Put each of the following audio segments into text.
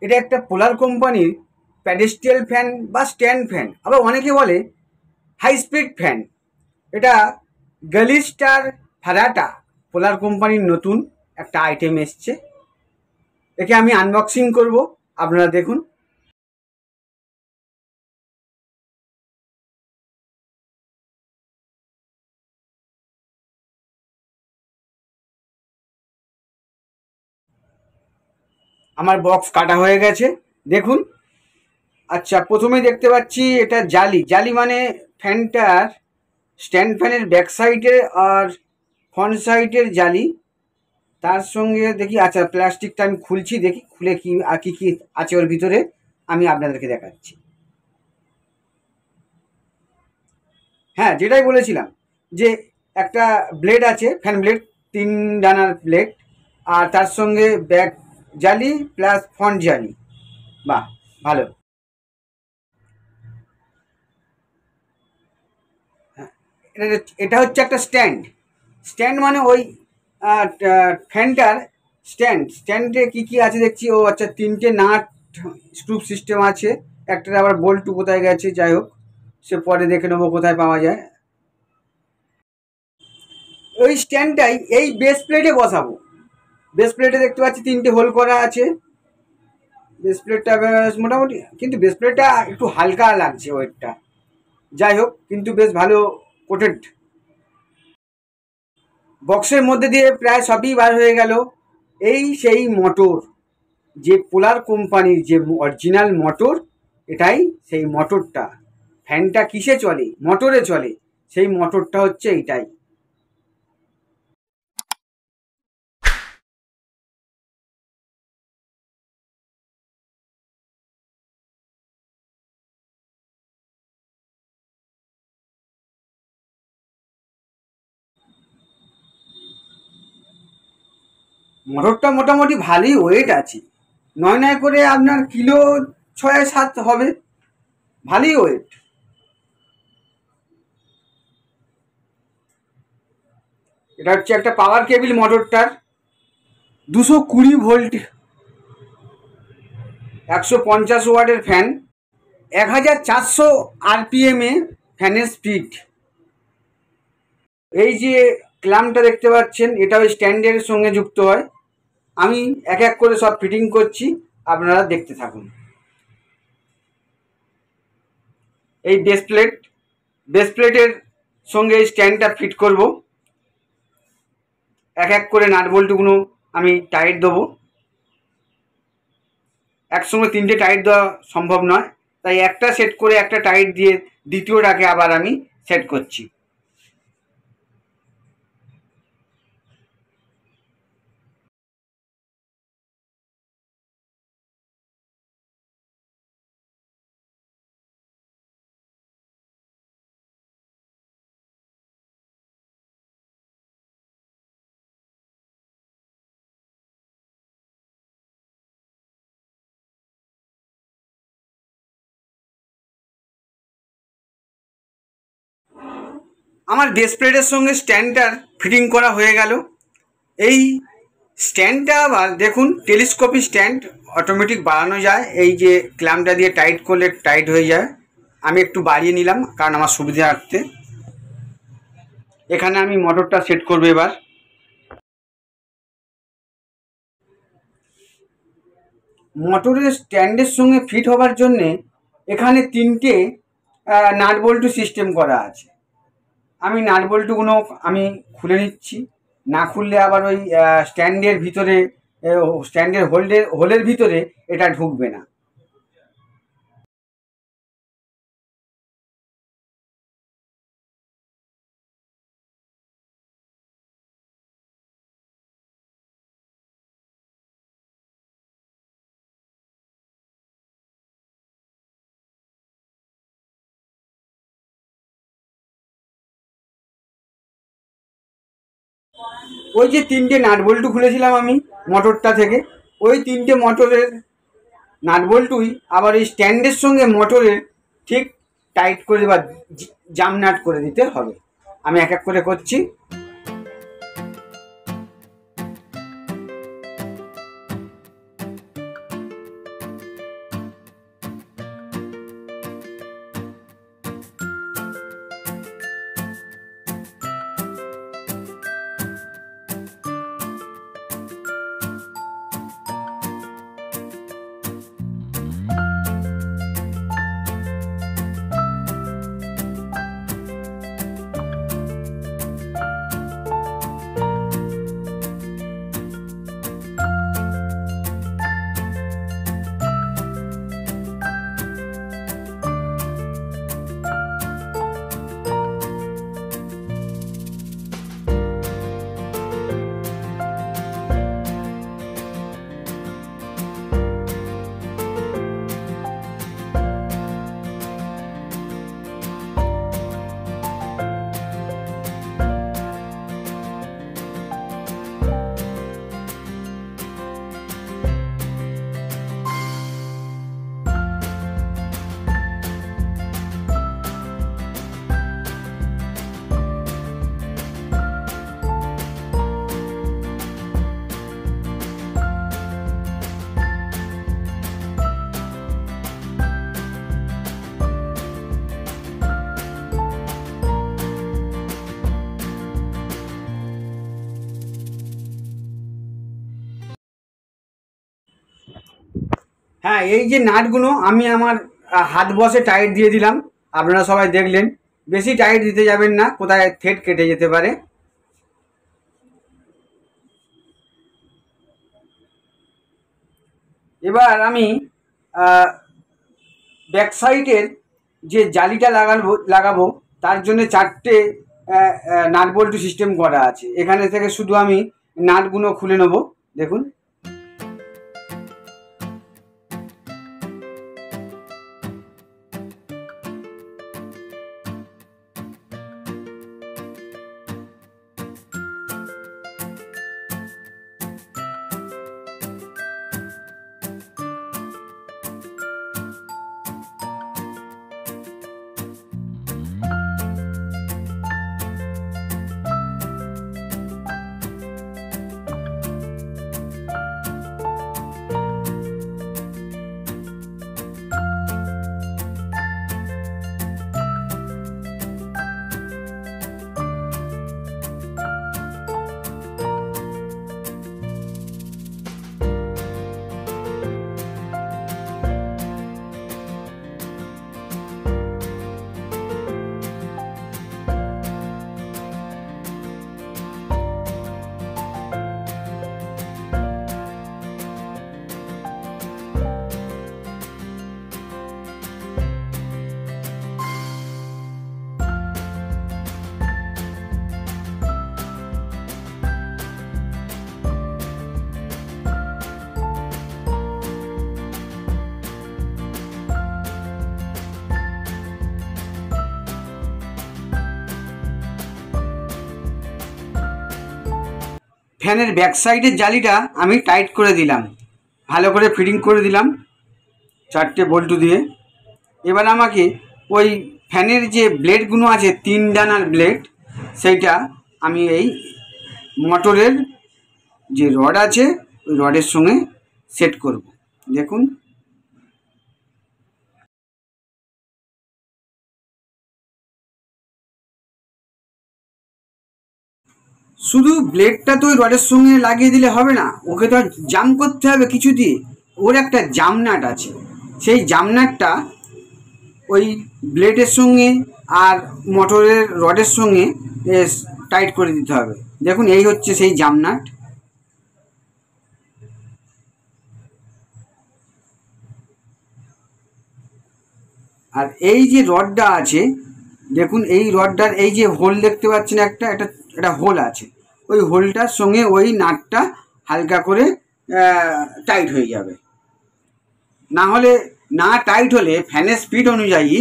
এটা একটা পোলার কোম্পানির প্যাডেস্ট্রিয়াল ফ্যান বা স্ট্যান্ড ফ্যান, আবার অনেকে বলে হাই স্পিড ফ্যান। এটা গ্যালিস্টার ফারাটা পোলার কোম্পানির নতুন একটা আইটেম এসছে। একে আমি আনবক্সিং করব, আপনারা দেখুন। আমার বক্স কাটা হয়ে গেছে, দেখুন। আচ্ছা, প্রথমেই দেখতে পাচ্ছি এটা জালি। জালি মানে ফ্যানটার স্ট্যান্ড ফ্যানের ব্যাক সাইডে আর ফ্রন্ট সাইডের জালি। তার সঙ্গে দেখি, আচ্ছা প্লাস্টিকটা আমি খুলছি, দেখি খুলে কি আর কি কি আছে ওর ভিতরে, আমি আপনাদেরকে দেখাচ্ছি। হ্যাঁ, যেটাই বলেছিলাম যে একটা ব্লেড আছে, ফ্যান ব্লেড, 3 ডানার ব্লেড, আর তার সঙ্গে ব্যাক জালি প্লাস ফ্রন্ট জালি। বাহ, ভালো। হ্যাঁ, এটা হচ্ছে একটা স্ট্যান্ড। স্ট্যান্ড মানে ওই ফ্যানটার স্ট্যান্ডে কি কি আছে দেখছি। ও আচ্ছা, 3টে নাট স্ক্রু সিস্টেম আছে। একটার আবার বল্টু কোথায় গেছে, যাই হোক সে পরে দেখে নেবো কোথায় পাওয়া যায়। ওই স্ট্যান্ডটাই এই বেস প্লেটে বসাবো। বেস প্লেটে দেখতে পাচ্ছি 3টে হোল করা আছে। বেস প্লেটটা বেশ মোটামুটি, কিন্তু বেস প্লেটটা একটু হালকা লাগছে ওয়েটটা, যাই হোক কিন্তু বেশ ভালো কোটেড। বক্সের মধ্যে দিয়ে প্রায় সবই বার হয়ে গেল। এই সেই মোটর, যে পোলার কোম্পানির যে অরিজিনাল মোটর, এটাই সেই মোটরটা। ফ্যানটা কিসে চলে? মোটরে চলে। সেই মোটরটা হচ্ছে এইটাই। মোটরটা মোটামুটি ভালোই ওয়েট আছে, নয় নয় করে আপনার কিলো 6-7 হবে, ভালোই ওয়েট। এটা হচ্ছে একটা পাওয়ার কেবিল মোটরটার, 220 ভোল্ট, 150 ওয়াটের ফ্যান, 1400 আরপিএমে ফ্যানের স্পিড। এই যে ক্ল্যাম্পটা দেখতে পাচ্ছেন, এটা ওই স্ট্যান্ডের সঙ্গে যুক্ত হয়। আমি এক এক করে সব ফিটিং করছি, আপনারা দেখতে থাকুন। এই বেস প্লেটের সঙ্গে এই স্ট্যান্ডটা ফিট করব। এক এক করে নাট বল্টুগুলো আমি টাইট দেবো। একসঙ্গে 3টে টাইট দেওয়া সম্ভব নয়, তাই একটা সেট করে একটা টাইট দিয়ে দ্বিতীয়টাকে আবার আমি সেট করছি। আমার বেস প্লেটের সঙ্গে স্ট্যান্ডটার ফিটিং করা হয়ে গেল। এই স্ট্যান্ডটা আবার দেখুন, টেলিস্কোপিক স্ট্যান্ড, অটোমেটিক বাড়ানো যায়। এই যে ক্ল্যাম্পটা দিয়ে টাইট করলে টাইট হয়ে যায়। আমি একটু বাড়িয়ে নিলাম কারণ আমার সুবিধার্থে। এখানে আমি মোটরটা সেট করবো এবার। মোটরের স্ট্যান্ডের সঙ্গে ফিট হবার জন্যে এখানে 3টে নাট বল্টু সিস্টেম করা আছে। আমি নাট বল্টুগুলো আমি খুলে নিচ্ছি, না খুললে আবার ওই স্ট্যান্ডের ভিতরে, স্ট্যান্ডের হোলের ভিতরে এটা ঢুকবে না। ওই যে 3টে নাট বল্টু খুলেছিলাম আমি মোটরটা থেকে, ওই 3টে মোটরের নাট বল্টুই আবার এই স্ট্যান্ডের সঙ্গে মোটরের ঠিক টাইট করে বা জাম নাট করে দিতে হবে। আমি এক এক করে করছি। হ্যাঁ, এই যে নাটগুলো আমি আমার হাত বসে টাইট দিয়ে দিলাম, আপনারা সবাই দেখলেন। বেশি টাইট দিতে যাবেন না, কোথায় থ্রেড কেটে যেতে পারে। এবার আমি ব্যাক সাইডের যে জালিটা লাগাবো তার জন্য 4টে নাট বল্টু সিস্টেম করা আছে। এখানে থেকে শুধু আমি নাটগুলো খুলে নেব। দেখুন, ফ্যানের ব্যাক সাইডের জালিটা আমি টাইট করে দিলাম, ভালো করে ফিটিং করে দিলাম 4টে বল্টু দিয়ে। এবার আমাকে ওই ফ্যানের যে ব্লেডগুলো আছে 3 ডানার ব্লেড, সেইটা আমি এই মোটরের যে রড আছে ওই রডের সঙ্গে সেট করব। দেখুন, শুধু ব্লেডটা তো ওই রডের সঙ্গে লাগিয়ে দিলে হবে না, ওকে তো জাম করতে হবে কিছু দিয়ে। ওর একটা জাম নাট আছে, সেই জাম নাটটা ওই ব্লেডের সঙ্গে আর মোটরের রডের সঙ্গে টাইট করে দিতে হবে। দেখুন, এই হচ্ছে সেই জাম নাট। আর এই যে রডটা আছে, দেখুন এই রডটার এই যে হোল দেখতে পাচ্ছেন, একটা হোল আছে, ওই হোলটার সঙ্গে ওই নাটটা হালকা করে টাইট হয়ে যাবে। না হলে, না টাইট হলে ফ্যানের স্পিড অনুযায়ী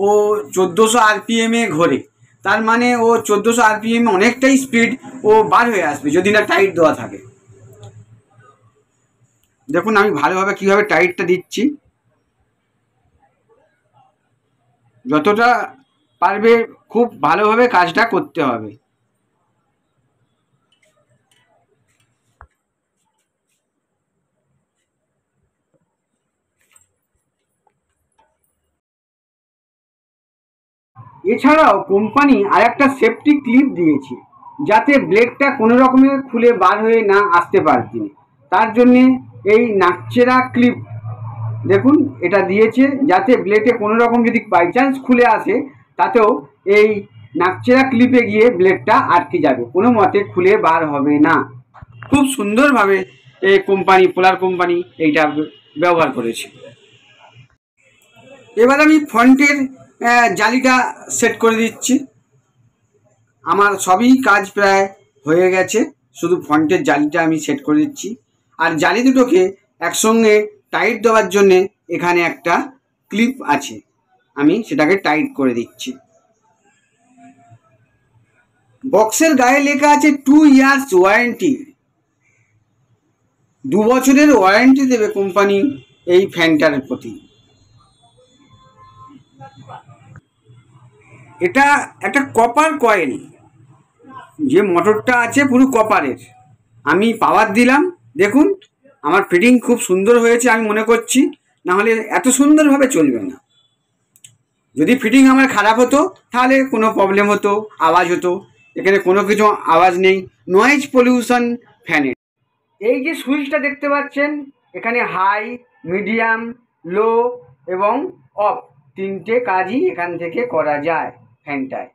ও 1400 RPM ঘোরে, তার মানে ও 1400 RPM অনেকটাই স্পিড ও বার হয়ে আসবে যদি না টাইট দেওয়া থাকে। দেখুন আমি ভালোভাবে কীভাবে টাইটটা দিচ্ছি, যতটা পারবে খুব ভালোভাবে কাজটা করতে হবে। এছাড়াও কোম্পানি আর একটা সেফটি ক্লিপ দিয়েছে, যাতে ব্লেডটা কোনো রকমে খুলে বার হয়ে না আসতে পারে তিনি, তার জন্যে এই নাকচেরা ক্লিপ দেখুন এটা দিয়েছে, যাতে ব্লেডে কোনো রকম যদি বাই চান্স খুলে আসে তাতেও এই নাকচেরা ক্লিপে গিয়ে ব্লেডটা আটকে যাবে, কোনো মতে খুলে বার হবে না। খুব সুন্দরভাবে এই কোম্পানি, পোলার কোম্পানি এইটা ব্যবহার করেছে। এবার আমি ফ্রন্টের জালিটা সেট করে দিচ্ছি। আমার সবই কাজ প্রায় হয়ে গেছে, শুধু ফ্রন্টের জালিটা আমি সেট করে দিচ্ছি। আর জালি দুটোকে একসঙ্গে টাইট দেওয়ার জন্যে এখানে একটা ক্লিপ আছে, আমি সেটাকে টাইট করে দিচ্ছি। বক্সের গায়ে লেখা আছে 2 ইয়ার্স ওয়ারেন্টি, 2 বছরের ওয়ারেন্টি দেবে কোম্পানি এই ফ্যানটার প্রতি। এটা একটা কপার কয়েল, যে মোটরটা আছে পুরো কপারের, আমি পাওয়ার দিলাম। দেখুন আমার ফিটিং খুব সুন্দর হয়েছে আমি মনে করছি, না হলে এত সুন্দরভাবে চলবে না। যদি ফিটিং আমার খারাপ হতো তাহলে কোনো প্রবলেম হতো, আওয়াজ হতো। এখানে কোনো কিছু আওয়াজ নেই, নয়েজ পলিউশন ফ্যানের। এই যে সুইচটা দেখতে পাচ্ছেন, এখানে হাই, মিডিয়াম, লো এবং অফ তিনটে কাজই এখান থেকে করা যায় ফ্যানটায়।